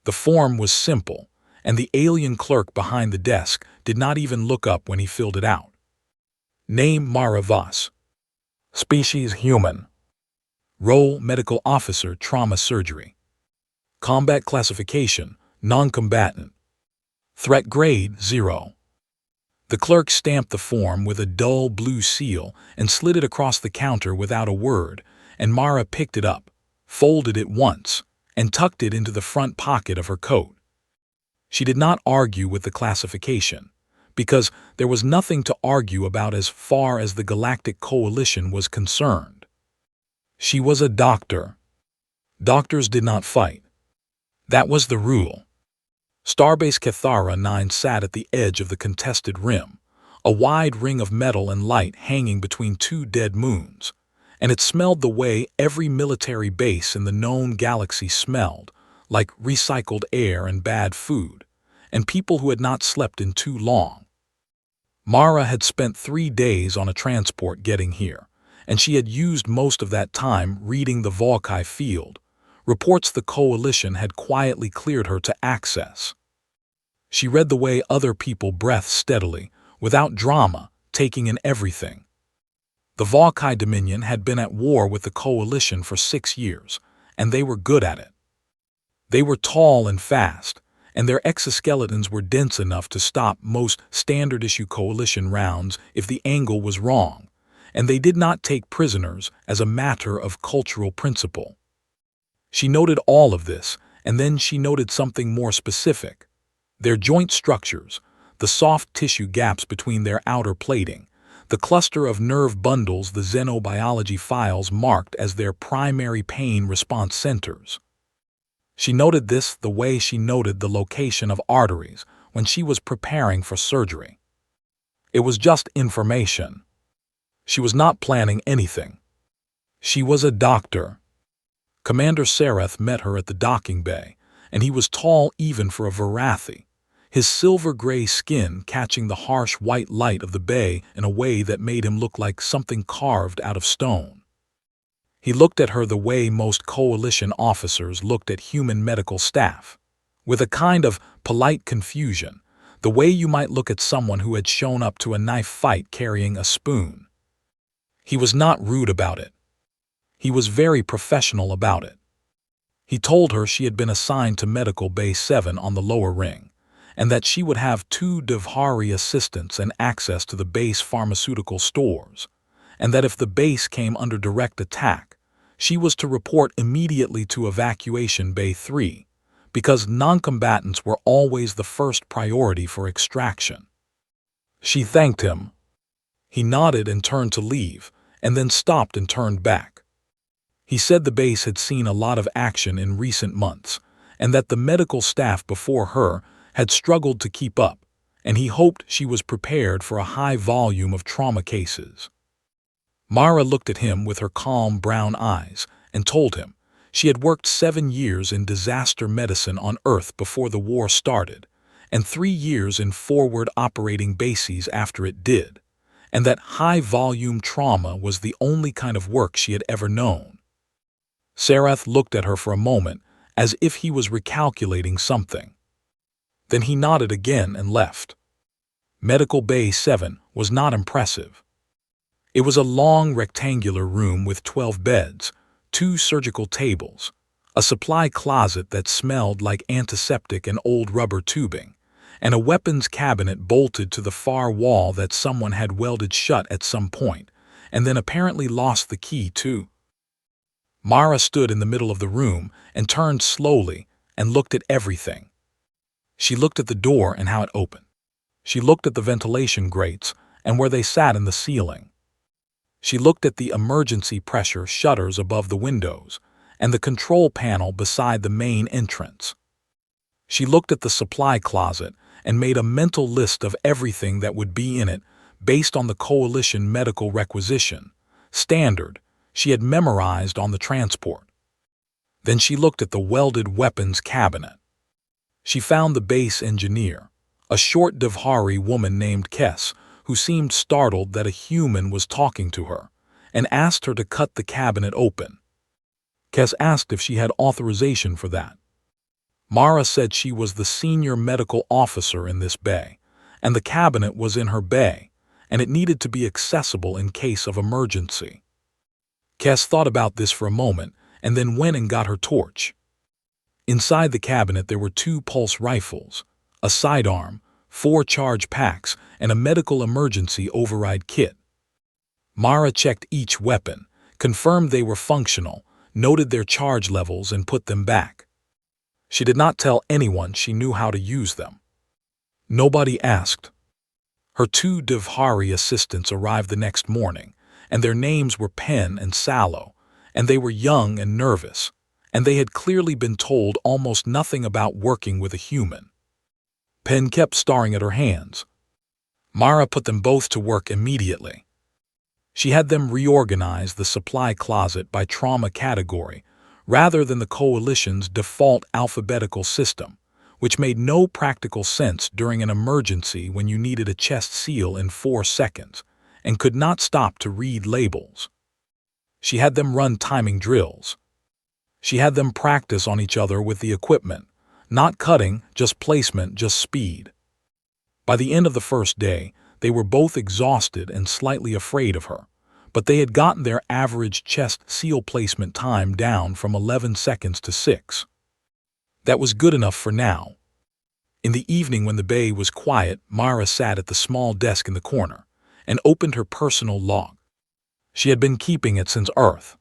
The form was simple, and the alien clerk behind the desk did not even look up when he filled it out. Name Mara Voss. Species human. Role medical officer trauma surgery. Combat classification non-combatant. Threat grade 0. The clerk stamped the form with a dull blue seal and slid it across the counter without a word, and Mara picked it up, folded it once, and tucked it into the front pocket of her coat. She did not argue with the classification, because there was nothing to argue about as far as the Galactic Coalition was concerned. She was a doctor. Doctors did not fight. That was the rule. Starbase Cathara 9 sat at the edge of the contested rim, a wide ring of metal and light hanging between two dead moons, and it smelled the way every military base in the known galaxy smelled, like recycled air and bad food, and people who had not slept in too long. Mara had spent 3 days on a transport getting here, and she had used most of that time reading the Volkai field, reports the Coalition had quietly cleared her to access. She read the way other people breathed steadily, without drama, taking in everything. The Volkai Dominion had been at war with the Coalition for 6 years, and they were good at it. They were tall and fast, and their exoskeletons were dense enough to stop most standard-issue Coalition rounds if the angle was wrong, and they did not take prisoners as a matter of cultural principle. She noted all of this, and then she noted something more specific. Their joint structures, the soft tissue gaps between their outer plating, the cluster of nerve bundles the xenobiology files marked as their primary pain response centers. She noted this the way she noted the location of arteries when she was preparing for surgery. It was just information. She was not planning anything. She was a doctor. Commander Sereth met her at the docking bay, and he was tall even for a Varathi, his silver-gray skin catching the harsh white light of the bay in a way that made him look like something carved out of stone. He looked at her the way most Coalition officers looked at human medical staff, with a kind of polite confusion, the way you might look at someone who had shown up to a knife fight carrying a spoon. He was not rude about it. He was very professional about it. He told her she had been assigned to Medical Bay 7 on the lower ring, and that she would have 2 Devhari assistants and access to the base pharmaceutical stores, and that if the base came under direct attack, she was to report immediately to Evacuation Bay 3, because non-combatants were always the first priority for extraction. She thanked him. He nodded and turned to leave, and then stopped and turned back. He said the base had seen a lot of action in recent months, and that the medical staff before her had struggled to keep up, and he hoped she was prepared for a high volume of trauma cases. Mara looked at him with her calm brown eyes and told him she had worked 7 years in disaster medicine on Earth before the war started, and 3 years in forward operating bases after it did, and that high-volume trauma was the only kind of work she had ever known. Sereth looked at her for a moment, as if he was recalculating something. Then he nodded again and left. Medical Bay 7 was not impressive. It was a long rectangular room with 12 beds, 2 surgical tables, a supply closet that smelled like antiseptic and old rubber tubing, and a weapons cabinet bolted to the far wall that someone had welded shut at some point, and then apparently lost the key to. Mara stood in the middle of the room and turned slowly and looked at everything. She looked at the door and how it opened. She looked at the ventilation grates and where they sat in the ceiling. She looked at the emergency pressure shutters above the windows and the control panel beside the main entrance. She looked at the supply closet and made a mental list of everything that would be in it based on the Coalition medical requisition, standard, she had memorized on the transport. Then she looked at the welded weapons cabinet. She found the base engineer, a short Devhari woman named Kes, who seemed startled that a human was talking to her, and asked her to cut the cabinet open. Kes asked if she had authorization for that. Mara said she was the senior medical officer in this bay, and the cabinet was in her bay, and it needed to be accessible in case of emergency. Kes thought about this for a moment and then went and got her torch. Inside the cabinet there were 2 pulse rifles, a sidearm, 4 charge packs, and a medical emergency override kit. Mara checked each weapon, confirmed they were functional, noted their charge levels, and put them back. She did not tell anyone she knew how to use them. Nobody asked. Her 2 Devhari assistants arrived the next morning, and their names were Pen and Sallow, and they were young and nervous, and they had clearly been told almost nothing about working with a human. Pen kept staring at her hands. Mara put them both to work immediately. She had them reorganize the supply closet by trauma category rather than the Coalition's default alphabetical system, which made no practical sense during an emergency when you needed a chest seal in 4 seconds and could not stop to read labels. She had them run timing drills. She had them practice on each other with the equipment, not cutting, just placement, just speed. By the end of the first day, they were both exhausted and slightly afraid of her, but they had gotten their average chest seal placement time down from 11 seconds to 6. That was good enough for now. In the evening when the bay was quiet, Mara sat at the small desk in the corner and opened her personal log. She had been keeping it since Earth.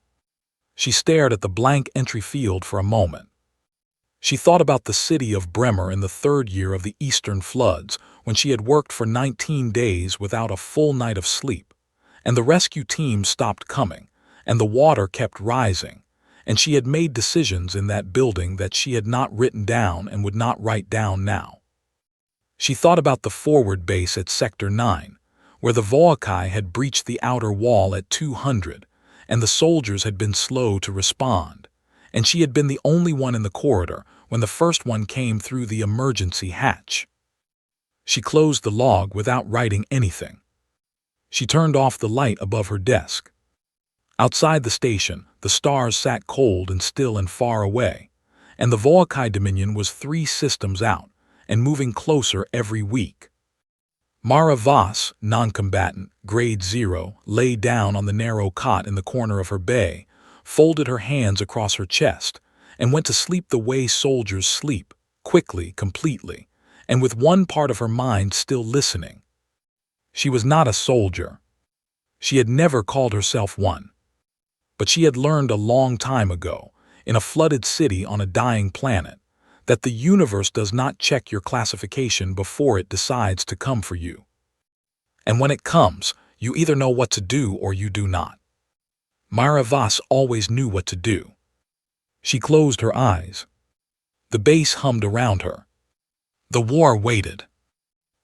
She stared at the blank entry field for a moment. She thought about the city of Bremer in the 3rd year of the Eastern floods when she had worked for 19 days without a full night of sleep, and the rescue team stopped coming, and the water kept rising, and she had made decisions in that building that she had not written down and would not write down now. She thought about the forward base at Sector 9, where the Voakai had breached the outer wall at 200, and the soldiers had been slow to respond, and she had been the only one in the corridor when the first one came through the emergency hatch. She closed the log without writing anything. She turned off the light above her desk. Outside the station, the stars sat cold and still and far away, and the Voakai Dominion was 3 systems out and moving closer every week. Mara Voss, non-combatant, grade 0, lay down on the narrow cot in the corner of her bay, folded her hands across her chest, and went to sleep the way soldiers sleep, quickly, completely, and with one part of her mind still listening. She was not a soldier. She had never called herself one. But she had learned a long time ago, in a flooded city on a dying planet, that the universe does not check your classification before it decides to come for you. And when it comes, you either know what to do or you do not. Mara Voss always knew what to do. She closed her eyes. The base hummed around her. The war waited.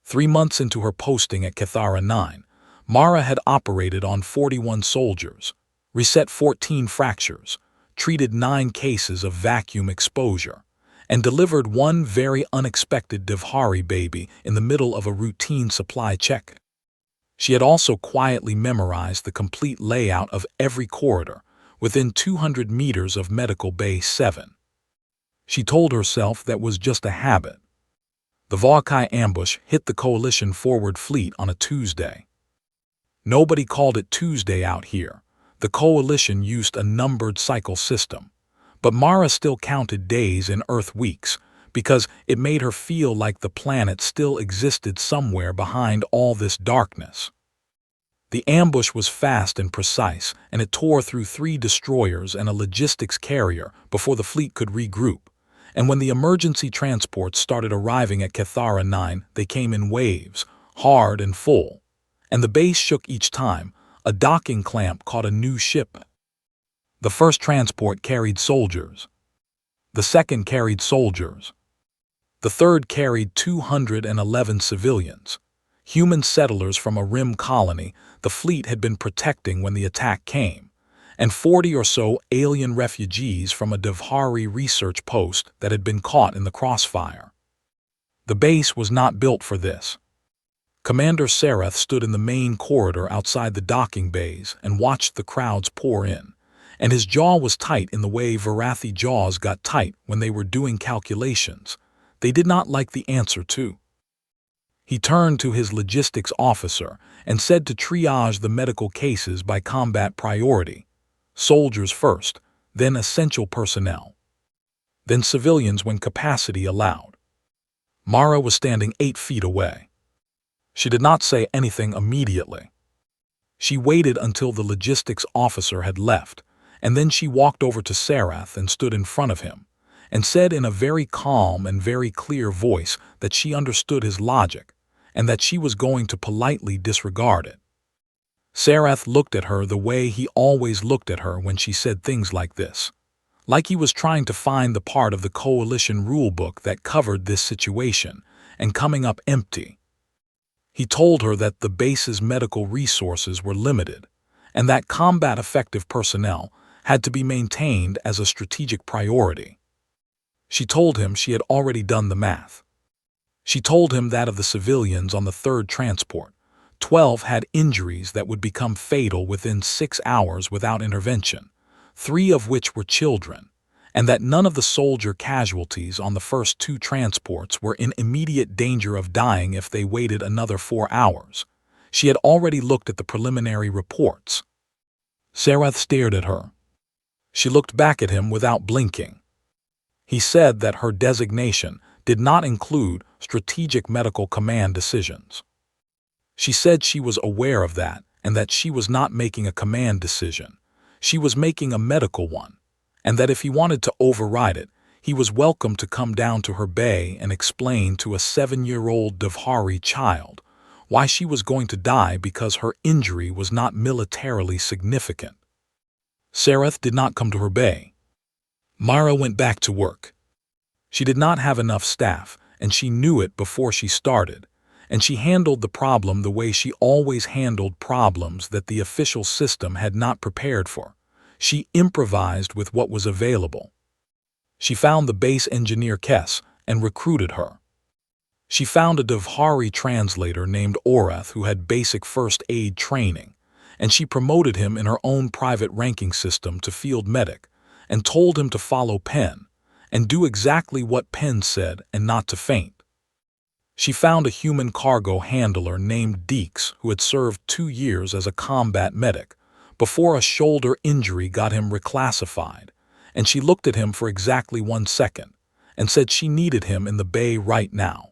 3 months into her posting at Cathara 9, Mara had operated on 41 soldiers, reset 14 fractures, treated 9 cases of vacuum exposure, and delivered 1 very unexpected Devhari baby in the middle of a routine supply check. She had also quietly memorized the complete layout of every corridor within 200 meters of Medical Bay 7. She told herself that was just a habit. The Voakai ambush hit the Coalition forward fleet on a Tuesday. Nobody called it Tuesday out here. The Coalition used a numbered cycle system. But Mara still counted days in Earth weeks because it made her feel like the planet still existed somewhere behind all this darkness. The ambush was fast and precise, and it tore through 3 destroyers and a logistics carrier before the fleet could regroup. And when the emergency transports started arriving at Cathara 9, they came in waves, hard and full. And the base shook each time a docking clamp caught a new ship. The first transport carried soldiers. The second carried soldiers. The third carried 211 civilians, human settlers from a rim colony the fleet had been protecting when the attack came, and 40 or so alien refugees from a Devhari research post that had been caught in the crossfire. The base was not built for this. Commander Sereth stood in the main corridor outside the docking bays and watched the crowds pour in, and his jaw was tight in the way Varathi jaws got tight when they were doing calculations. They did not like the answer to. He turned to his logistics officer and said to triage the medical cases by combat priority. Soldiers first, then essential personnel, then civilians when capacity allowed. Mara was standing 8 feet away. She did not say anything immediately. She waited until the logistics officer had left, and then she walked over to Sarath and stood in front of him, and said in a very calm and very clear voice that she understood his logic, and that she was going to politely disregard it. Sarath looked at her the way he always looked at her when she said things like this, like he was trying to find the part of the Coalition rulebook that covered this situation, and coming up empty. He told her that the base's medical resources were limited, and that combat-effective personnel had to be maintained as a strategic priority. She told him she had already done the math. She told him that of the civilians on the 3rd transport, 12 had injuries that would become fatal within 6 hours without intervention, 3 of which were children, and that none of the soldier casualties on the first 2 transports were in immediate danger of dying if they waited another 4 hours. She had already looked at the preliminary reports. Sarath stared at her. She looked back at him without blinking. He said that her designation did not include strategic medical command decisions. She said she was aware of that and that she was not making a command decision. She was making a medical one, and that if he wanted to override it, he was welcome to come down to her bay and explain to a 7-year-old Devhari child why she was going to die because her injury was not militarily significant. Sarath did not come to her bay. Mara went back to work. She did not have enough staff, and she knew it before she started, and she handled the problem the way she always handled problems that the official system had not prepared for. She improvised with what was available. She found the base engineer Kess and recruited her. She found a Devhari translator named Orath who had basic first aid training, and she promoted him in her own private ranking system to field medic and told him to follow Penn and do exactly what Penn said and not to faint. She found a human cargo handler named Deeks who had served 2 years as a combat medic before a shoulder injury got him reclassified, and she looked at him for exactly 1 second and said she needed him in the bay right now.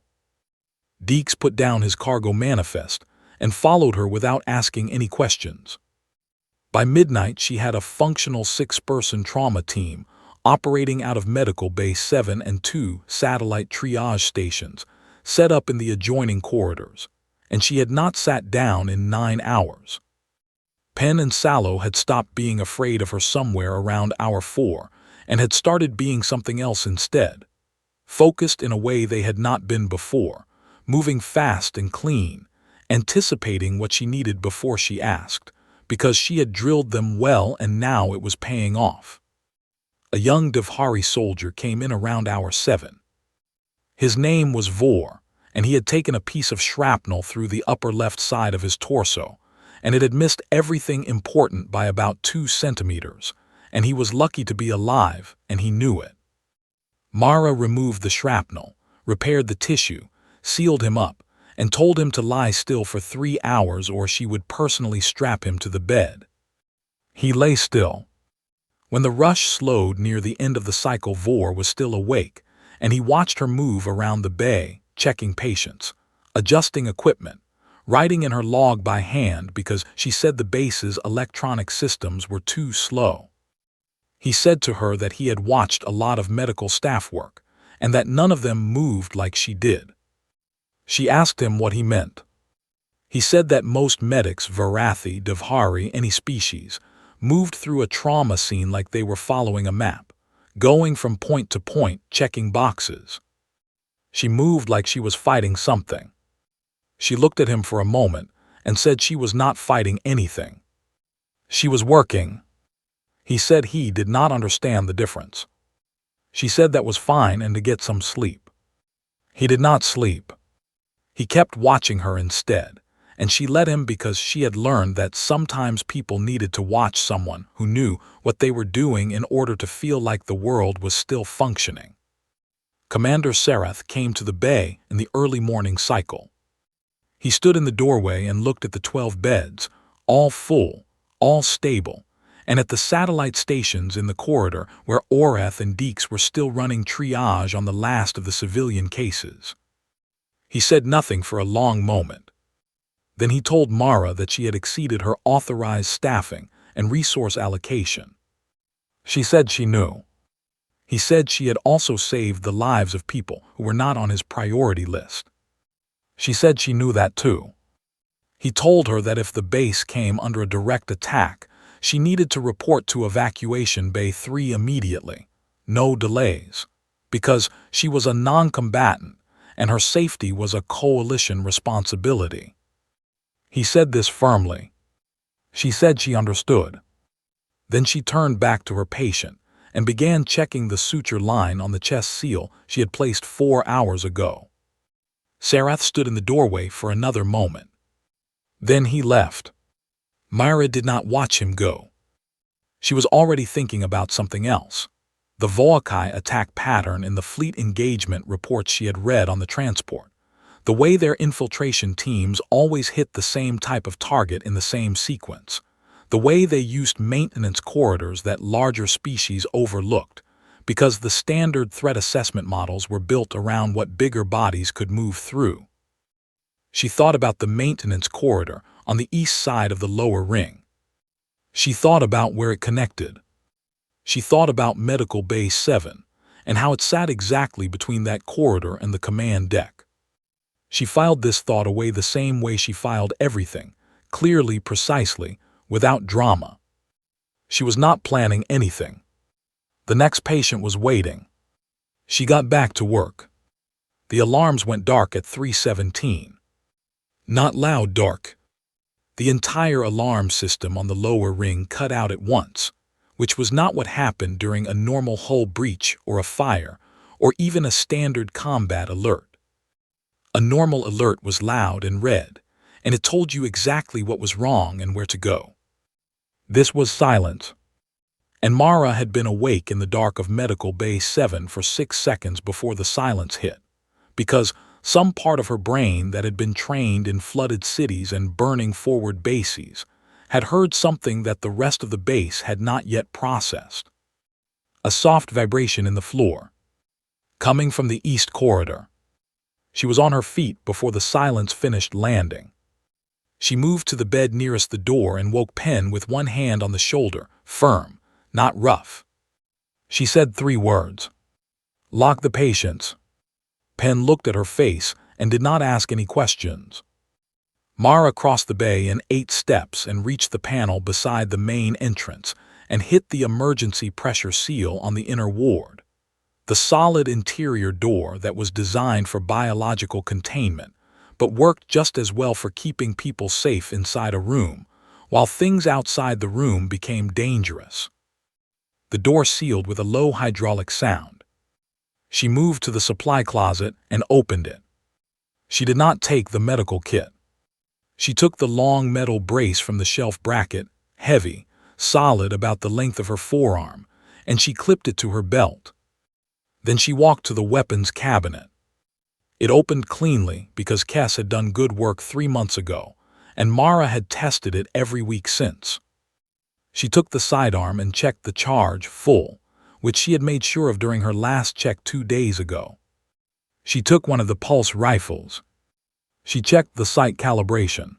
Deeks put down his cargo manifest and followed her without asking any questions. By midnight, she had a functional 6-person trauma team operating out of Medical Bay 7 and 2 satellite triage stations set up in the adjoining corridors, and she had not sat down in 9 hours. Penn and Sallow had stopped being afraid of her somewhere around hour 4 and had started being something else instead, focused in a way they had not been before, moving fast and clean, anticipating what she needed before she asked, because she had drilled them well and now it was paying off. A young Devhari soldier came in around hour 7. His name was Vor, and he had taken a piece of shrapnel through the upper left side of his torso, and it had missed everything important by about 2 centimeters, and he was lucky to be alive, and he knew it. Mara removed the shrapnel, repaired the tissue, sealed him up, and told him to lie still for 3 hours or she would personally strap him to the bed. He lay still. When the rush slowed near the end of the cycle, Vor was still awake, and he watched her move around the bay, checking patients, adjusting equipment, writing in her log by hand because she said the base's electronic systems were too slow. He said to her that he had watched a lot of medical staff work, and that none of them moved like she did. She asked him what he meant. He said that most medics, Varathi, Devhari, any species, moved through a trauma scene like they were following a map, going from point to point, checking boxes. She moved like she was fighting something. She looked at him for a moment and said she was not fighting anything. She was working. He said he did not understand the difference. She said that was fine and to get some sleep. He did not sleep. He kept watching her instead, and she let him because she had learned that sometimes people needed to watch someone who knew what they were doing in order to feel like the world was still functioning. Commander Serath came to the bay in the early morning cycle. He stood in the doorway and looked at the 12 beds, all full, all stable, and at the satellite stations in the corridor where Oreth and Deeks were still running triage on the last of the civilian cases. He said nothing for a long moment. Then he told Mara that she had exceeded her authorized staffing and resource allocation. She said she knew. He said she had also saved the lives of people who were not on his priority list. She said she knew that too. He told her that if the base came under a direct attack, she needed to report to Evacuation Bay 3 immediately, no delays, because she was a non-combatant and her safety was a coalition responsibility. He said this firmly. She said she understood. Then she turned back to her patient and began checking the suture line on the chest seal she had placed 4 hours ago. Serath stood in the doorway for another moment. Then he left. Myra did not watch him go. She was already thinking about something else. The Voakai attack pattern in the fleet engagement reports she had read on the transport. The way their infiltration teams always hit the same type of target in the same sequence. The way they used maintenance corridors that larger species overlooked, because the standard threat assessment models were built around what bigger bodies could move through. She thought about the maintenance corridor on the east side of the lower ring. She thought about where it connected. She thought about Medical Bay 7 and how it sat exactly between that corridor and the command deck. She filed this thought away the same way she filed everything, clearly, precisely, without drama. She was not planning anything. The next patient was waiting. She got back to work. The alarms went dark at 3:17. Not loud dark. The entire alarm system on the lower ring cut out at once, which was not what happened during a normal hull breach or a fire, or even a standard combat alert. A normal alert was loud and red, and it told you exactly what was wrong and where to go. This was silence. And Mara had been awake in the dark of Medical Bay 7 for 6 seconds before the silence hit, because some part of her brain that had been trained in flooded cities and burning forward bases had heard something that the rest of the base had not yet processed. A soft vibration in the floor, coming from the east corridor. She was on her feet before the silence finished landing. She moved to the bed nearest the door and woke Penn with one hand on the shoulder, firm, not rough. She said 3 words. "Lock the patients." Penn looked at her face and did not ask any questions. Mara crossed the bay in 8 steps and reached the panel beside the main entrance and hit the emergency pressure seal on the inner ward. The solid interior door that was designed for biological containment, but worked just as well for keeping people safe inside a room, while things outside the room became dangerous. The door sealed with a low hydraulic sound. She moved to the supply closet and opened it. She did not take the medical kit. She took the long metal brace from the shelf bracket, heavy, solid about the length of her forearm, and she clipped it to her belt. Then she walked to the weapons cabinet. It opened cleanly because Kess had done good work 3 months ago, and Mara had tested it every week since. She took the sidearm and checked the charge full, which she had made sure of during her last check 2 days ago. She took one of the pulse rifles. She checked the sight calibration.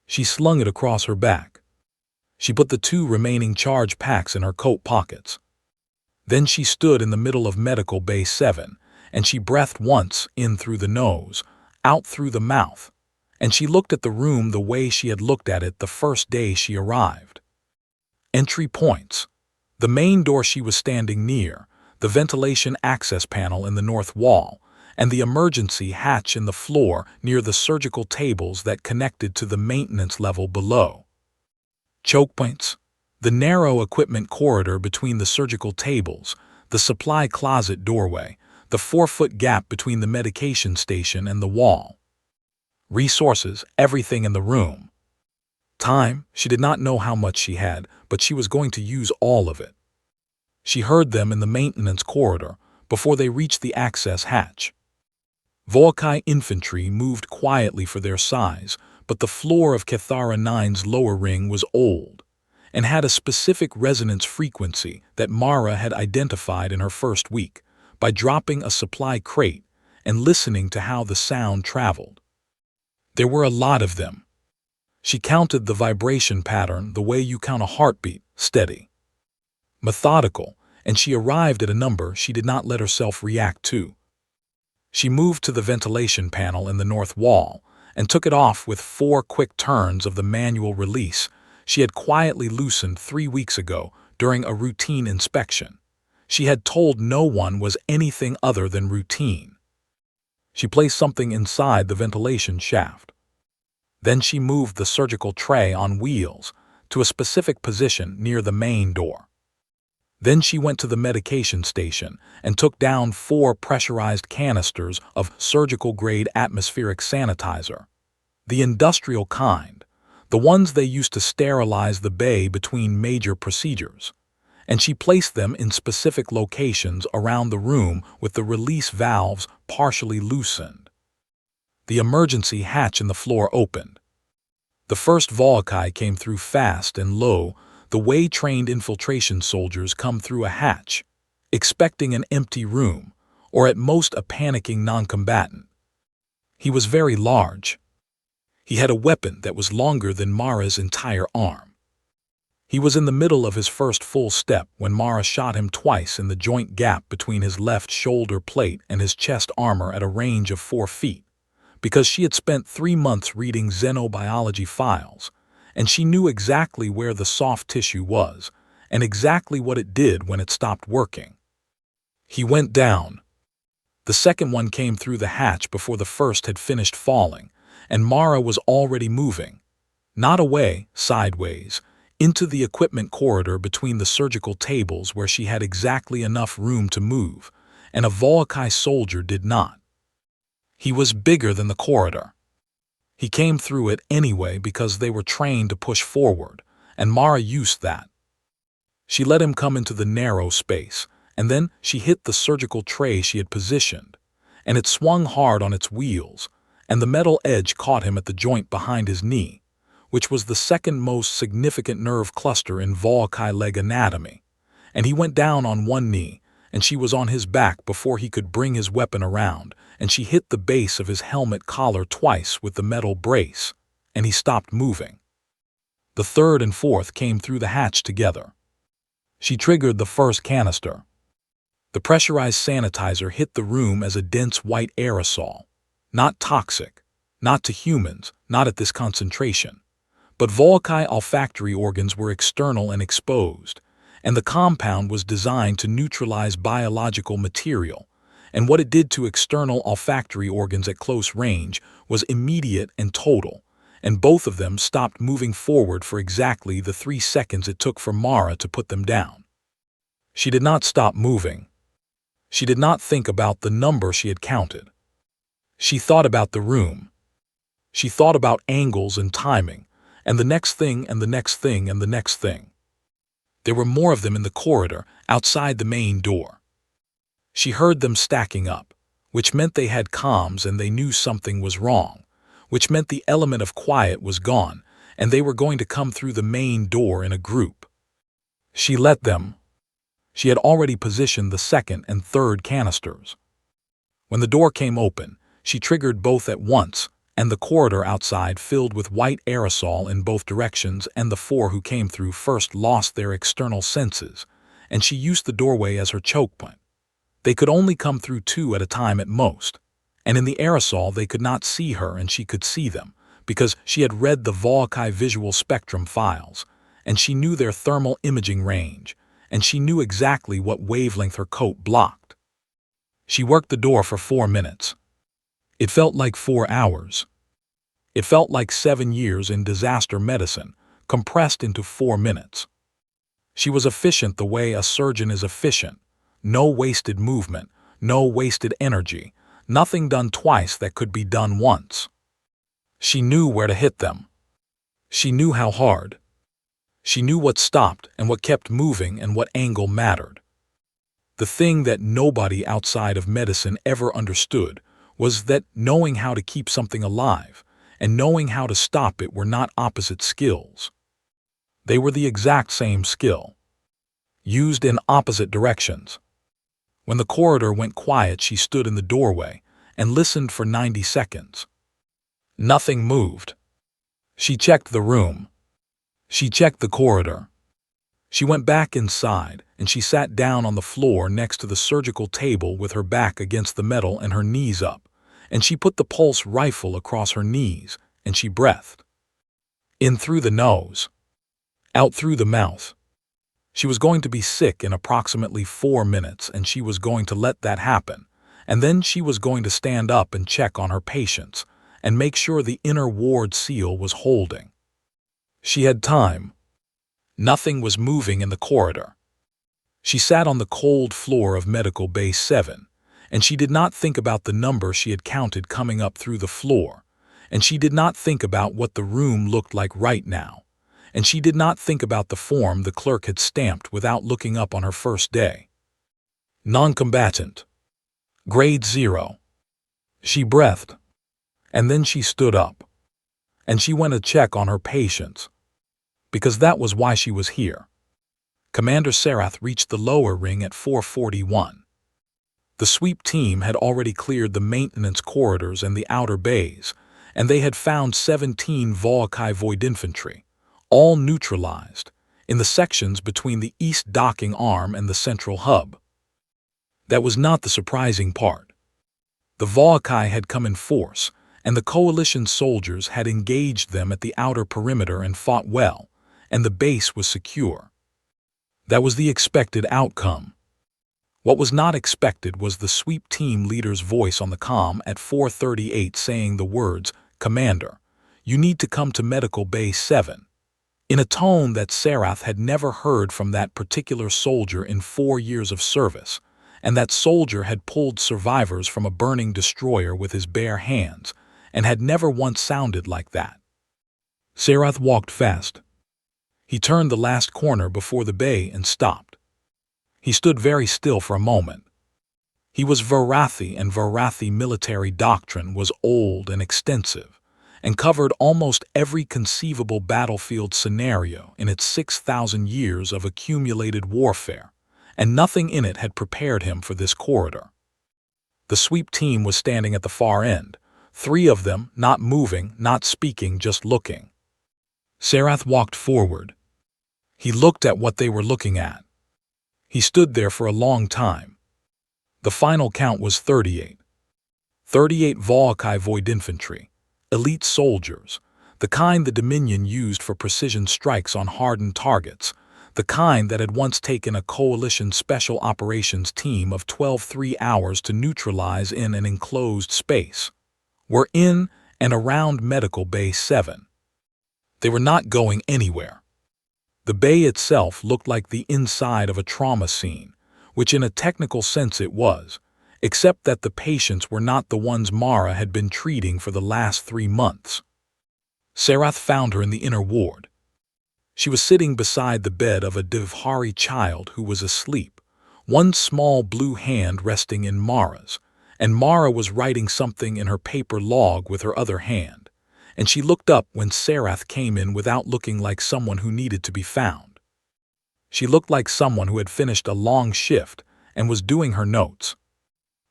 She slung it across her back. She put the 2 remaining charge packs in her coat pockets. Then she stood in the middle of Medical Bay 7, and she breathed once in through the nose, out through the mouth, and she looked at the room the way she had looked at it the first day she arrived. Entry points. The main door she was standing near, the ventilation access panel in the north wall, and the emergency hatch in the floor near the surgical tables that connected to the maintenance level below. Choke points. The narrow equipment corridor between the surgical tables, the supply closet doorway, the 4-foot gap between the medication station and the wall. Resources, everything in the room. Time, she did not know how much she had, but she was going to use all of it. She heard them in the maintenance corridor before they reached the access hatch. Volkai infantry moved quietly for their size, but the floor of Cathara 9's lower ring was old and had a specific resonance frequency that Mara had identified in her first week by dropping a supply crate and listening to how the sound traveled. There were a lot of them. She counted the vibration pattern the way you count a heartbeat, steady, methodical, and she arrived at a number she did not let herself react to. She moved to the ventilation panel in the north wall and took it off with 4 quick turns of the manual release she had quietly loosened 3 weeks ago during a routine inspection. She had told no one was anything other than routine. She placed something inside the ventilation shaft. Then she moved the surgical tray on wheels to a specific position near the main door. Then she went to the medication station and took down 4 pressurized canisters of surgical-grade atmospheric sanitizer, the industrial kind, the ones they used to sterilize the bay between major procedures, and she placed them in specific locations around the room with the release valves partially loosened. The emergency hatch in the floor opened. The first Volkai came through fast and low, the way trained infiltration soldiers come through a hatch, expecting an empty room, or at most a panicking non-combatant. He was very large. He had a weapon that was longer than Mara's entire arm. He was in the middle of his first full step when Mara shot him twice in the joint gap between his left shoulder plate and his chest armor at a range of 4 feet, because she had spent 3 months reading xenobiology files, and she knew exactly where the soft tissue was and exactly what it did when it stopped working. He went down. The second one came through the hatch before the first had finished falling, and Mara was already moving, not away, sideways, into the equipment corridor between the surgical tables where she had exactly enough room to move, and a Volkai soldier did not. He was bigger than the corridor. He came through it anyway because they were trained to push forward, and Mara used that. She let him come into the narrow space, and then she hit the surgical tray she had positioned, and it swung hard on its wheels, and the metal edge caught him at the joint behind his knee, which was the second most significant nerve cluster in Volkai leg anatomy, and he went down on one knee, and she was on his back before he could bring his weapon around, and she hit the base of his helmet collar twice with the metal brace, and he stopped moving. The third and fourth came through the hatch together. She triggered the first canister. The pressurized sanitizer hit the room as a dense white aerosol, not toxic, not to humans, not at this concentration. But Volkai olfactory organs were external and exposed, and the compound was designed to neutralize biological material, and what it did to external olfactory organs at close range was immediate and total, and both of them stopped moving forward for exactly the 3 seconds it took for Mara to put them down. She did not stop moving. She did not think about the number she had counted. She thought about the room. She thought about angles and timing, and the next thing and the next thing and the next thing. There were more of them in the corridor outside the main door. She heard them stacking up, which meant they had comms and they knew something was wrong, which meant the element of quiet was gone and they were going to come through the main door in a group. She let them. She had already positioned the second and third canisters. When the door came open, she triggered both at once, and the corridor outside filled with white aerosol in both directions, and the 4 who came through first lost their external senses, and she used the doorway as her choke point. They could only come through 2 at a time at most, and in the aerosol they could not see her and she could see them, because she had read the Volkai visual spectrum files, and she knew their thermal imaging range, and she knew exactly what wavelength her coat blocked. She worked the door for 4 minutes. It felt like 4 hours. It felt like 7 years in disaster medicine, compressed into 4 minutes. She was efficient the way a surgeon is efficient. No wasted movement, no wasted energy, nothing done twice that could be done once. She knew where to hit them. She knew how hard. She knew what stopped and what kept moving and what angle mattered. The thing that nobody outside of medicine ever understood was that knowing how to keep something alive and knowing how to stop it were not opposite skills. They were the exact same skill, used in opposite directions. When the corridor went quiet, she stood in the doorway and listened for 90 seconds. Nothing moved. She checked the room. She checked the corridor. She went back inside, and she sat down on the floor next to the surgical table with her back against the metal and her knees up, and she put the pulse rifle across her knees, and she breathed. In through the nose. Out through the mouth. She was going to be sick in approximately 4 minutes, and she was going to let that happen, and then she was going to stand up and check on her patients, and make sure the inner ward seal was holding. She had time. Nothing was moving in the corridor. She sat on the cold floor of Medical Bay 7, and she did not think about the number she had counted coming up through the floor, and she did not think about what the room looked like right now, and she did not think about the form the clerk had stamped without looking up on her first day. Non-Combatant. Grade 0. She breathed, and then she stood up, and she went to check on her patients, because that was why she was here. Commander Sarath reached the lower ring at 4:41. The sweep team had already cleared the maintenance corridors and the outer bays, and they had found 17 Volkai Void infantry, all neutralized, in the sections between the east docking arm and the central hub. That was not the surprising part. The Volkai had come in force, and the coalition soldiers had engaged them at the outer perimeter and fought well, and the base was secure. That was the expected outcome. What was not expected was the sweep team leader's voice on the comm at 4:38 saying the words, "Commander, you need to come to Medical Bay 7, in a tone that Sarath had never heard from that particular soldier in 4 years of service, and that soldier had pulled survivors from a burning destroyer with his bare hands, and had never once sounded like that. Sarath walked fast. He turned the last corner before the bay and stopped. He stood very still for a moment. He was Varathi, and Varathi military doctrine was old and extensive, and covered almost every conceivable battlefield scenario in its 6,000 years of accumulated warfare, and nothing in it had prepared him for this corridor. The sweep team was standing at the far end, 3 of them not moving, not speaking, just looking. Sarath walked forward. He looked at what they were looking at. He stood there for a long time. The final count was 38. 38 Volkai Void infantry, elite soldiers, the kind the Dominion used for precision strikes on hardened targets, the kind that had once taken a coalition special operations team of 12 3 hours to neutralize in an enclosed space, were in and around Medical Bay 7. They were not going anywhere. The bay itself looked like the inside of a trauma scene, which in a technical sense it was, except that the patients were not the ones Mara had been treating for the last 3 months. Sarath found her in the inner ward. She was sitting beside the bed of a Divhari child who was asleep, one small blue hand resting in Mara's, and Mara was writing something in her paper log with her other hand, and she looked up when Sarath came in without looking like someone who needed to be found. She looked like someone who had finished a long shift and was doing her notes.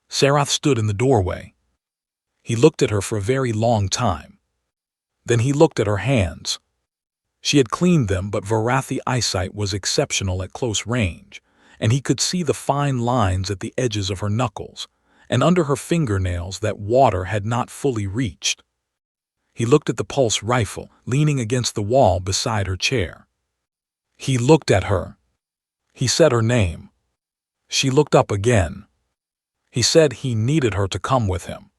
Sarath stood in the doorway. He looked at her for a very long time. Then he looked at her hands. She had cleaned them, but Varathi eyesight was exceptional at close range, and he could see the fine lines at the edges of her knuckles, and under her fingernails that water had not fully reached. He looked at the pulse rifle, leaning against the wall beside her chair. He looked at her. He said her name. She looked up again. He said he needed her to come with him.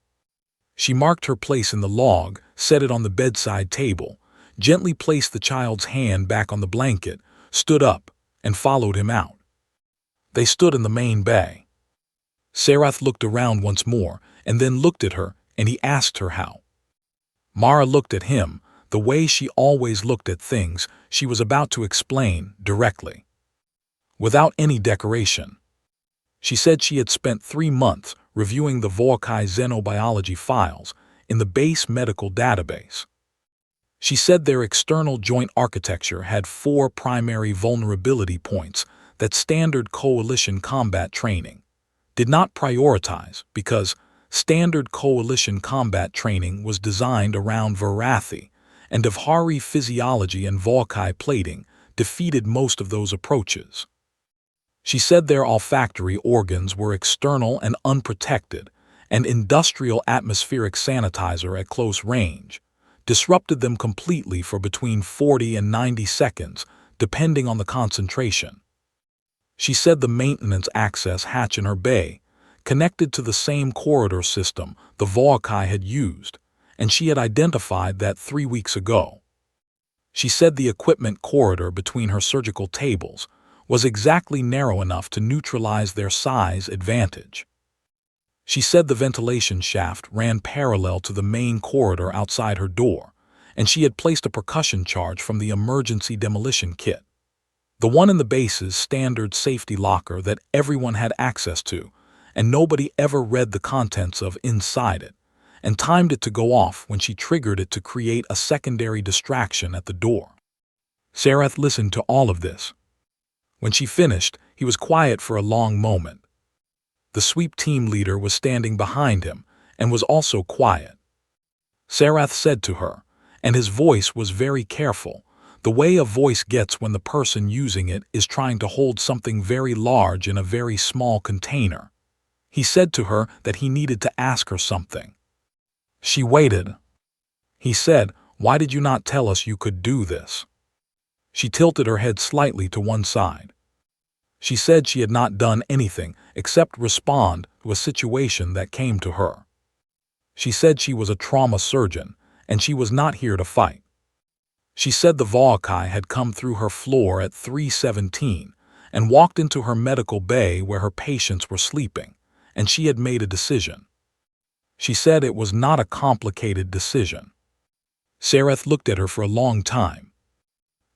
She marked her place in the log, set it on the bedside table, gently placed the child's hand back on the blanket, stood up, and followed him out. They stood in the main bay. Sarath looked around once more, and then looked at her, and he asked her how. Mara looked at him, the way she always looked at things she was about to explain directly, without any decoration. She said she had spent 3 months reviewing the Vorkai xenobiology files in the base medical database. She said their external joint architecture had 4 primary vulnerability points that standard coalition combat training did not prioritize because standard coalition combat training was designed around Varathi, and Devhari physiology and Vorkai plating defeated most of those approaches. She said their olfactory organs were external and unprotected, and industrial atmospheric sanitizer at close range disrupted them completely for between 40 and 90 seconds, depending on the concentration. She said the maintenance access hatch in her bay connected to the same corridor system the Vorkai had used, and she had identified that 3 weeks ago. She said the equipment corridor between her surgical tables was exactly narrow enough to neutralize their size advantage. She said the ventilation shaft ran parallel to the main corridor outside her door, and she had placed a percussion charge from the emergency demolition kit, the one in the base's standard safety locker that everyone had access to, and nobody ever read the contents of inside it, and timed it to go off when she triggered it to create a secondary distraction at the door. Sarath listened to all of this. When she finished, he was quiet for a long moment. The sweep team leader was standing behind him and was also quiet. Sarath said to her, and his voice was very careful, the way a voice gets when the person using it is trying to hold something very large in a very small container. He said to her that he needed to ask her something. She waited. He said, "Why did you not tell us you could do this?" She tilted her head slightly to one side. She said she had not done anything except respond to a situation that came to her. She said she was a trauma surgeon, and she was not here to fight. She said the Vorkai had come through her floor at 3:17 and walked into her medical bay where her patients were sleeping, and she had made a decision. She said it was not a complicated decision. Sarath looked at her for a long time.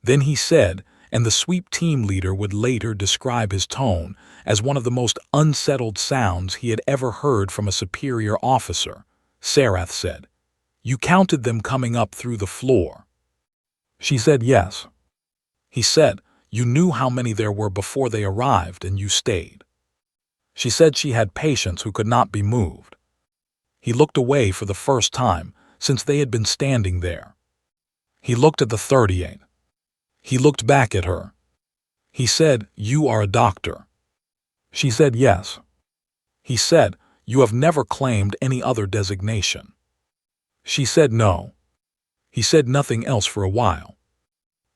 Then he said, and the sweep team leader would later describe his tone as one of the most unsettled sounds he had ever heard from a superior officer. Sarath said, "You counted them coming up through the floor." She said yes. He said, "You knew how many there were before they arrived and you stayed." She said she had patients who could not be moved. He looked away for the first time since they had been standing there. He looked at the 38. He looked back at her. He said, "You are a doctor." She said yes. He said, "You have never claimed any other designation." She said no. He said nothing else for a while.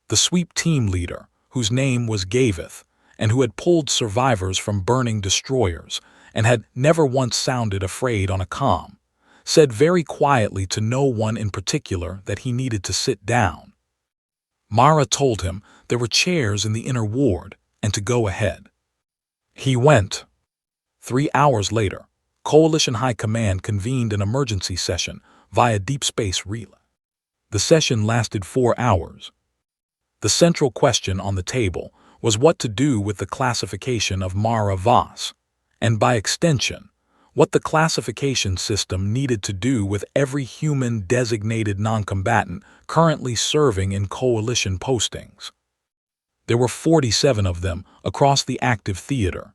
The sweep team leader, whose name was Gavith, and who had pulled survivors from burning destroyers and had never once sounded afraid on a comm, said very quietly to no one in particular that he needed to sit down. Mara told him there were chairs in the inner ward and to go ahead. He went. 3 hours later, Coalition High Command convened an emergency session via deep space relay. The session lasted 4 hours. The central question on the table was what to do with the classification of Mara Voss, and by extension, what the classification system needed to do with every human designated non-combatant currently serving in coalition postings. There were 47 of them across the active theater.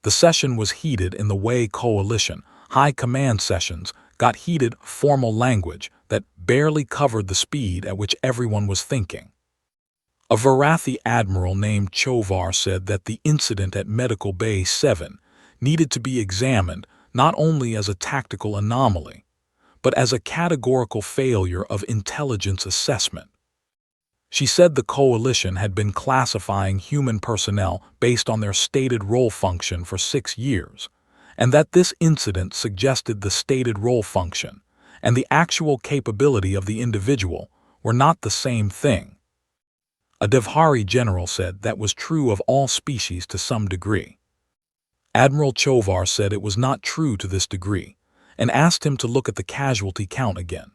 The session was heated in the way coalition high command sessions got heated formal language that barely covered the speed at which everyone was thinking. A Varathi admiral named Chovar said that the incident at Medical Bay 7 needed to be examined not only as a tactical anomaly, but as a categorical failure of intelligence assessment. She said the coalition had been classifying human personnel based on their stated role function for 6 years, and that this incident suggested the stated role function and the actual capability of the individual were not the same thing. A Devhari general said that was true of all species to some degree. Admiral Chovar said it was not true to this degree, and asked him to look at the casualty count again.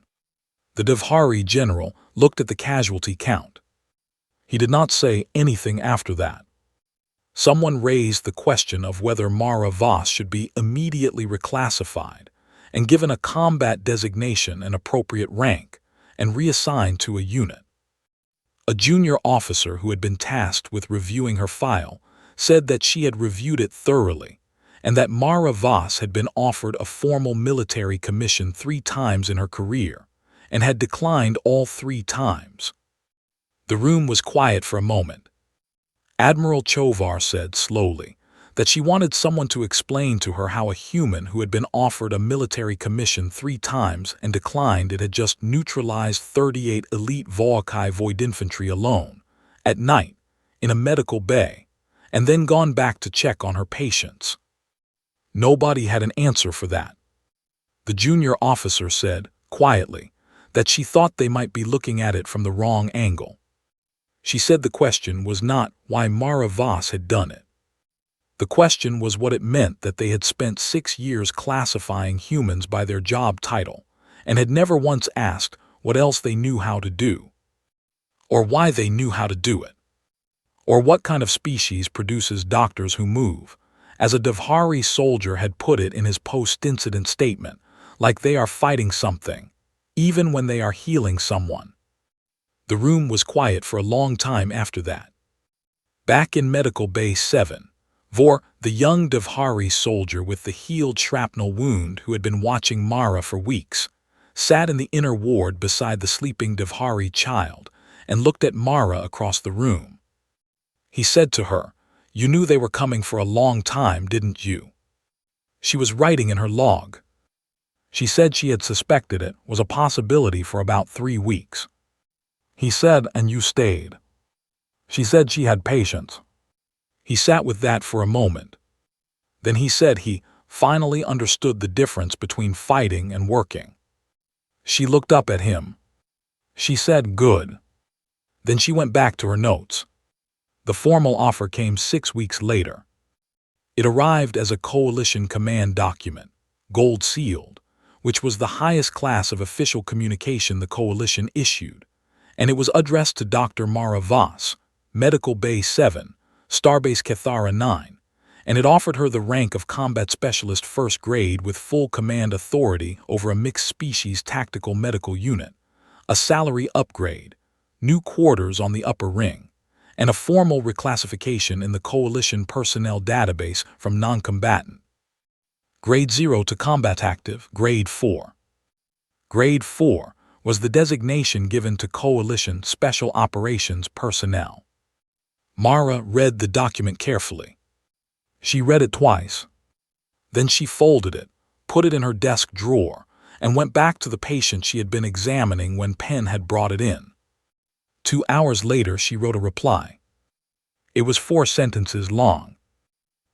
The Devhari general looked at the casualty count. He did not say anything after that. Someone raised the question of whether Mara Voss should be immediately reclassified and given a combat designation and appropriate rank and reassigned to a unit. A junior officer who had been tasked with reviewing her file said that she had reviewed it thoroughly and that Mara Voss had been offered a formal military commission 3 times in her career and had declined all 3 times. The room was quiet for a moment. Admiral Chovar said slowly that she wanted someone to explain to her how a human who had been offered a military commission 3 times and declined it had just neutralized 38 elite Volkai Void infantry alone, at night, in a medical bay, and then gone back to check on her patients. Nobody had an answer for that. The junior officer said, quietly, that she thought they might be looking at it from the wrong angle. She said the question was not why Mara Voss had done it. The question was what it meant that they had spent 6 years classifying humans by their job title and had never once asked what else they knew how to do, or why they knew how to do it, or what kind of species produces doctors who move, as a Devhari soldier had put it in his post-incident statement, like they are fighting something, even when they are healing someone. The room was quiet for a long time after that. Back in Medical Bay 7, Vor, the young Devhari soldier with the healed shrapnel wound who had been watching Mara for weeks, sat in the inner ward beside the sleeping Devhari child and looked at Mara across the room. He said to her, "You knew they were coming for a long time, didn't you?" She was writing in her log. She said she had suspected it was a possibility for about 3 weeks. He said, "And you stayed." She said she had patience. He sat with that for a moment. Then he said he finally understood the difference between fighting and working. She looked up at him. She said, "Good." Then she went back to her notes. The formal offer came 6 weeks later. It arrived as a coalition command document, gold-sealed, which was the highest class of official communication the coalition issued, and it was addressed to Dr. Mara Voss, Medical Bay 7, Starbase Cathara 9, and it offered her the rank of Combat Specialist 1st grade with full command authority over a mixed-species tactical medical unit, a salary upgrade, new quarters on the upper ring, and a formal reclassification in the Coalition personnel database from Non-Combatant. Grade 0 to Combat Active, Grade 4. Grade 4 was the designation given to Coalition Special Operations personnel. Mara read the document carefully. She read it twice. Then she folded it, put it in her desk drawer, and went back to the patient she had been examining when Penn had brought it in. 2 hours later, she wrote a reply. It was 4 sentences long.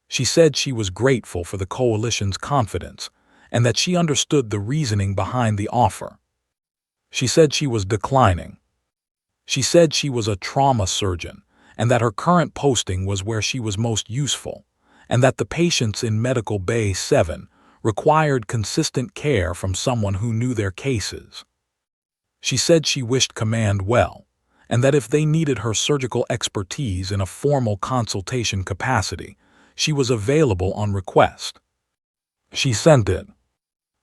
She said she was grateful for the Coalition's confidence and that she understood the reasoning behind the offer. She said she was declining. She said she was a trauma surgeon and that her current posting was where she was most useful, and that the patients in Medical Bay 7 required consistent care from someone who knew their cases. She said she wished command well, and that if they needed her surgical expertise in a formal consultation capacity, she was available on request. She sent it.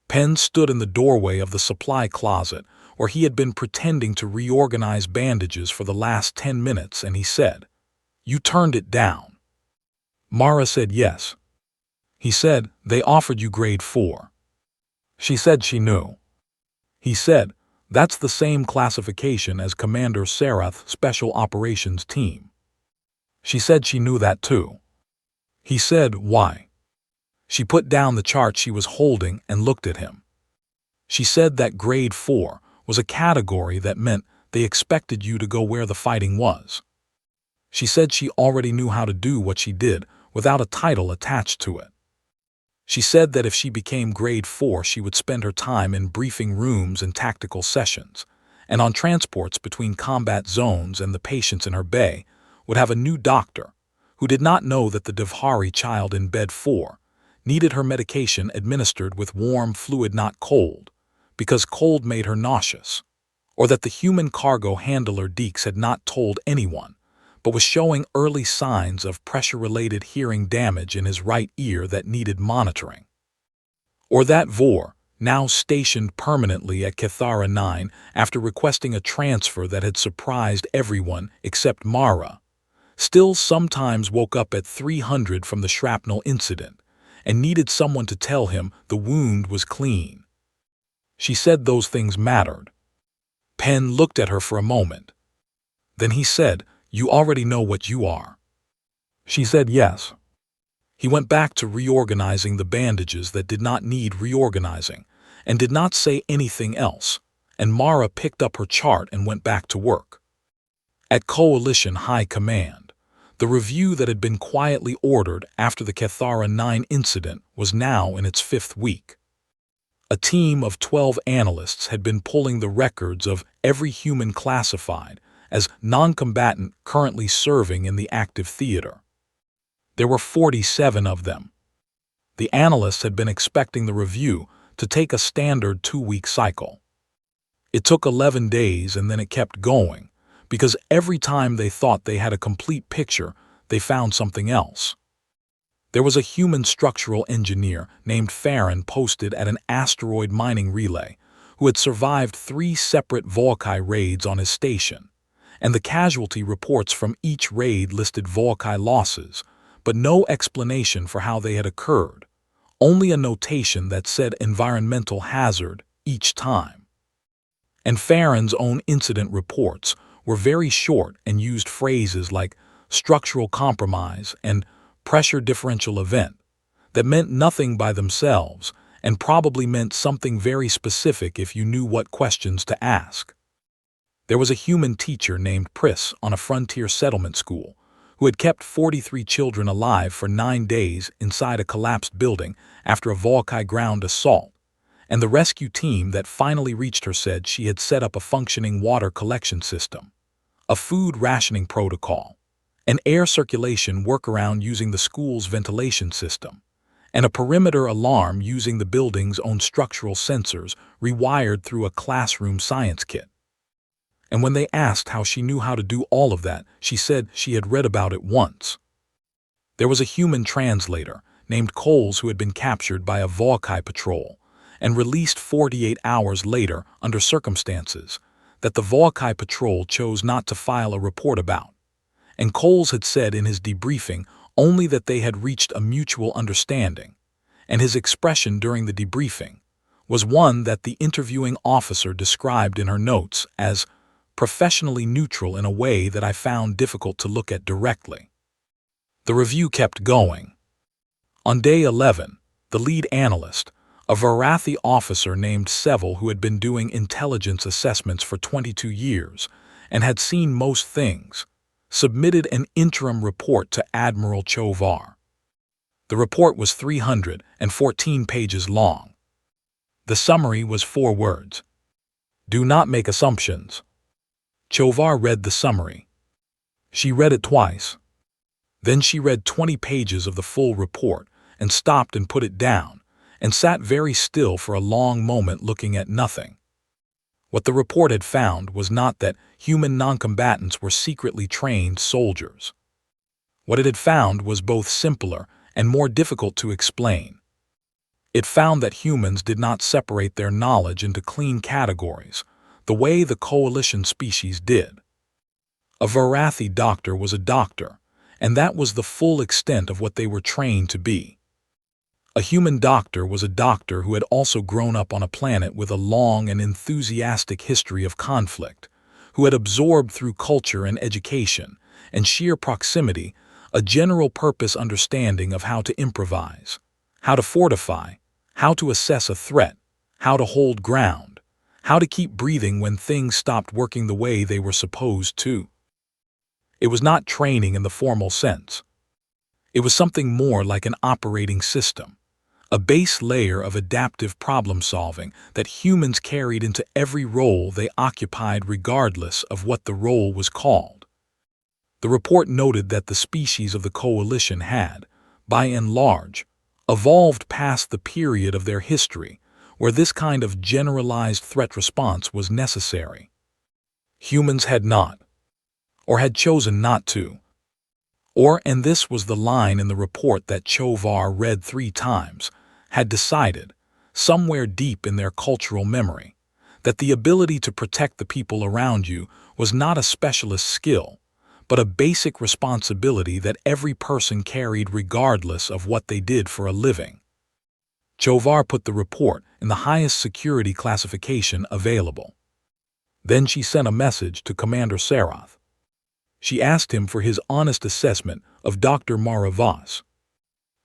Penn stood in the doorway of the supply closet where he had been pretending to reorganize bandages for the last 10 minutes, and he said, "You turned it down." Mara said yes. He said, "They offered you grade 4. She said she knew. He said, "That's the same classification as Commander Sarath's Special Operations Team." She said she knew that too. He said, "Why?" She put down the chart she was holding and looked at him. She said that grade 4 was a category that meant they expected you to go where the fighting was. She said she already knew how to do what she did without a title attached to it. She said that if she became grade 4, she would spend her time in briefing rooms and tactical sessions, and on transports between combat zones, and the patients in her bay would have a new doctor who did not know that the Devhari child in bed 4 needed her medication administered with warm fluid, not cold, because cold made her nauseous. or that the human cargo handler Deeks had not told anyone, but was showing early signs of pressure-related hearing damage in his right ear that needed monitoring. Or that Vor, now stationed permanently at Cathara 9 after requesting a transfer that had surprised everyone except Mara, still sometimes woke up at 300 from the shrapnel incident and needed someone to tell him the wound was clean. She said those things mattered. Penn looked at her for a moment. Then he said, "You already know what you are." She said yes. He went back to reorganizing the bandages that did not need reorganizing and did not say anything else, and Mara picked up her chart and went back to work. At Coalition High Command, the review that had been quietly ordered after the Cathara 9 incident was now in its 5th week. A team of 12 analysts had been pulling the records of every human classified as non-combatant currently serving in the active theater. There were 47 of them. The analysts had been expecting the review to take a standard 2-week cycle. It took 11 days and then it kept going, because every time they thought they had a complete picture, they found something else. There was a human structural engineer named Farron posted at an asteroid mining relay who had survived 3 separate Volkai raids on his station, and the casualty reports from each raid listed Volkai losses, but no explanation for how they had occurred, only a notation that said environmental hazard each time. And Farron's own incident reports were very short and used phrases like structural compromise and pressure differential event that meant nothing by themselves and probably meant something very specific if you knew what questions to ask. There was a human teacher named Pris on a frontier settlement school who had kept 43 children alive for 9 days inside a collapsed building after a Volkai ground assault, and the rescue team that finally reached her said she had set up a functioning water collection system, a food rationing protocol, an air circulation workaround using the school's ventilation system, and a perimeter alarm using the building's own structural sensors rewired through a classroom science kit. And when they asked how she knew how to do all of that, she said she had read about it once. There was a human translator named Coles who had been captured by a Volkai patrol and released 48 hours later under circumstances that the Volkai patrol chose not to file a report about. And Coles had said in his debriefing only that they had reached a mutual understanding, and his expression during the debriefing was one that the interviewing officer described in her notes as professionally neutral in a way that I found difficult to look at directly. The review kept going. On day 11, the lead analyst, a Varathi officer named Seville who had been doing intelligence assessments for 22 years and had seen most things, submitted an interim report to Admiral Chovar. The report was 314 pages long. The summary was 4 words. Do not make assumptions. Chovar read the summary. She read it twice. Then she read 20 pages of the full report and stopped and put it down and sat very still for a long moment looking at nothing. What the report had found was not that human non-combatants were secretly trained soldiers. What it had found was both simpler and more difficult to explain. It found that humans did not separate their knowledge into clean categories, the way the coalition species did. A Varathi doctor was a doctor, and that was the full extent of what they were trained to be. A human doctor was a doctor who had also grown up on a planet with a long and enthusiastic history of conflict, who had absorbed through culture and education and sheer proximity a general-purpose understanding of how to improvise, how to fortify, how to assess a threat, how to hold ground, how to keep breathing when things stopped working the way they were supposed to. It was not training in the formal sense. It was something more like an operating system, a base layer of adaptive problem-solving that humans carried into every role they occupied regardless of what the role was called. The report noted that the species of the coalition had, by and large, evolved past the period of their history where this kind of generalized threat response was necessary. Humans had not, or had chosen not to. Or, and this was the line in the report that Chovar read 3 times, had decided, somewhere deep in their cultural memory, that the ability to protect the people around you was not a specialist skill, but a basic responsibility that every person carried regardless of what they did for a living. Chovar put the report in the highest security classification available. Then she sent a message to Commander Sarath. She asked him for his honest assessment of Dr. Mara Voss.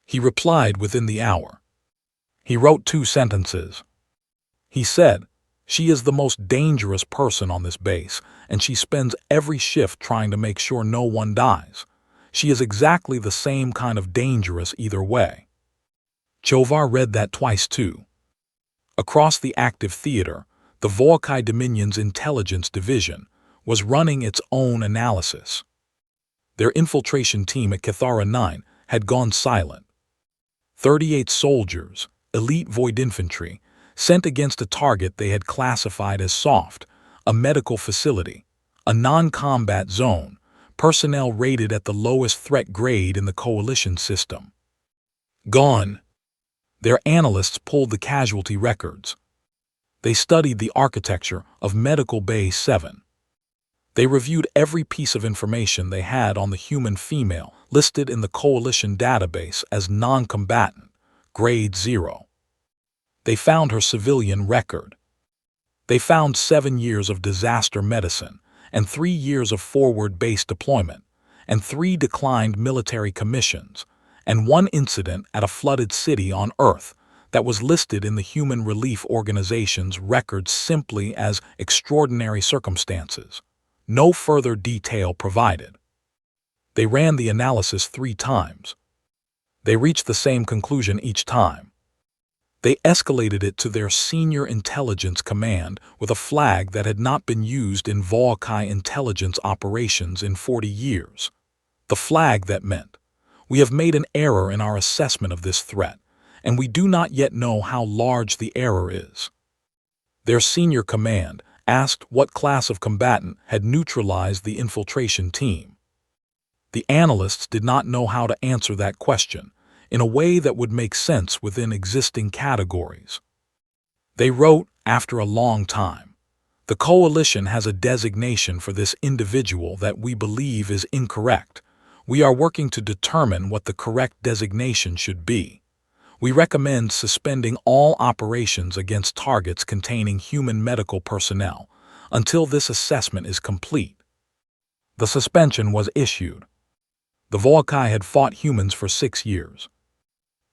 He replied within the hour. He wrote 2 sentences. He said, "She is the most dangerous person on this base, and she spends every shift trying to make sure no one dies. She is exactly the same kind of dangerous either way." Chovar read that twice too. Across the active theater, the Volkai Dominion's intelligence division was running its own analysis. Their infiltration team at Cathara 9 had gone silent. 38 soldiers, elite void infantry, sent against a target they had classified as soft, a medical facility, a non-combat zone, personnel rated at the lowest threat grade in the coalition system. Gone. Their analysts pulled the casualty records. They studied the architecture of Medical Bay 7. They reviewed every piece of information they had on the human female listed in the Coalition database as non-combatant, grade 0. They found her civilian record. They found 7 years of disaster medicine and 3 years of forward base deployment and 3 declined military commissions and 1 incident at a flooded city on Earth that was listed in the Human Relief Organization's records simply as extraordinary circumstances. No further detail provided. They ran the analysis 3 times. They reached the same conclusion each time. They escalated it to their senior intelligence command with a flag that had not been used in Volkai intelligence operations in 40 years. The flag that meant, "We have made an error in our assessment of this threat, and we do not yet know how large the error is." Their senior command asked what class of combatant had neutralized the infiltration team. The analysts did not know how to answer that question in a way that would make sense within existing categories. They wrote, after a long time, "The Coalition has a designation for this individual that we believe is incorrect. We are working to determine what the correct designation should be. We recommend suspending all operations against targets containing human medical personnel until this assessment is complete." The suspension was issued. The Volkai had fought humans for 6 years.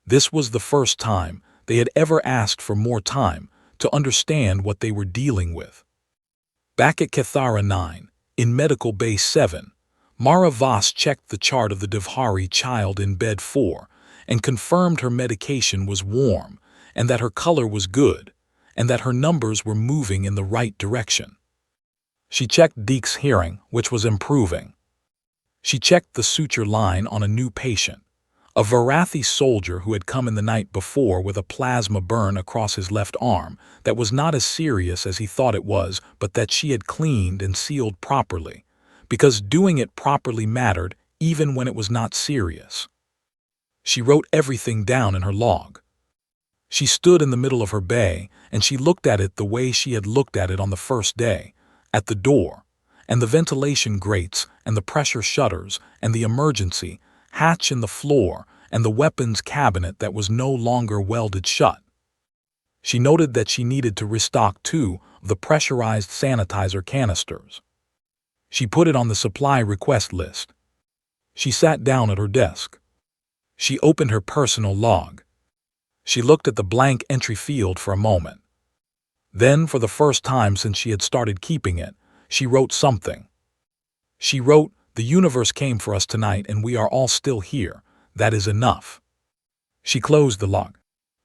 This was the first time they had ever asked for more time to understand what they were dealing with. Back at Cathara 9, in Medical Base 7, Mara Voss checked the chart of the Devhari child in Bed 4 and confirmed her medication was warm and that her color was good and that her numbers were moving in the right direction. She checked Deke's hearing, which was improving. She checked the suture line on a new patient, a Varathi soldier who had come in the night before with a plasma burn across his left arm that was not as serious as he thought it was, but that she had cleaned and sealed properly, because doing it properly mattered even when it was not serious. She wrote everything down in her log. She stood in the middle of her bay and she looked at it the way she had looked at it on the first day, at the door, and the ventilation grates and the pressure shutters and the emergency hatch in the floor and the weapons cabinet that was no longer welded shut. She noted that she needed to restock 2 of the pressurized sanitizer canisters. She put it on the supply request list. She sat down at her desk. She opened her personal log. She looked at the blank entry field for a moment. Then, for the first time since she had started keeping it, she wrote something. She wrote, "The universe came for us tonight and we are all still here. That is enough." She closed the log.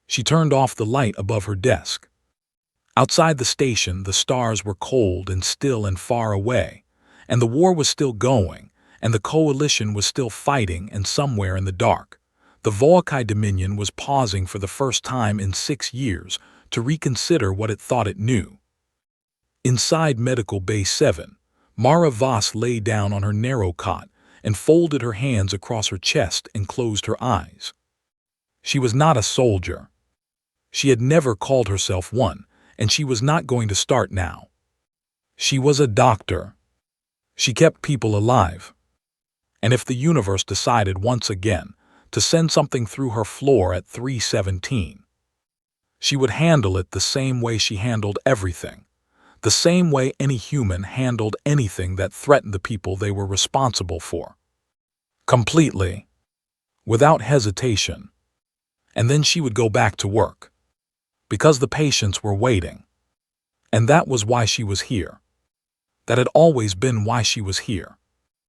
She turned off the light above her desk. Outside the station, the stars were cold and still and far away, and the war was still going, and the coalition was still fighting, and somewhere in the dark, the Volkai Dominion was pausing for the first time in 6 years to reconsider what it thought it knew. Inside Medical Base 7, Mara Voss lay down on her narrow cot and folded her hands across her chest and closed her eyes. She was not a soldier. She had never called herself one, and she was not going to start now. She was a doctor. She kept people alive. And if the universe decided once again to send something through her floor at 317, she would handle it the same way she handled everything, the same way any human handled anything that threatened the people they were responsible for. Completely, without hesitation. And then she would go back to work, because the patients were waiting. And that was why she was here. That had always been why she was here.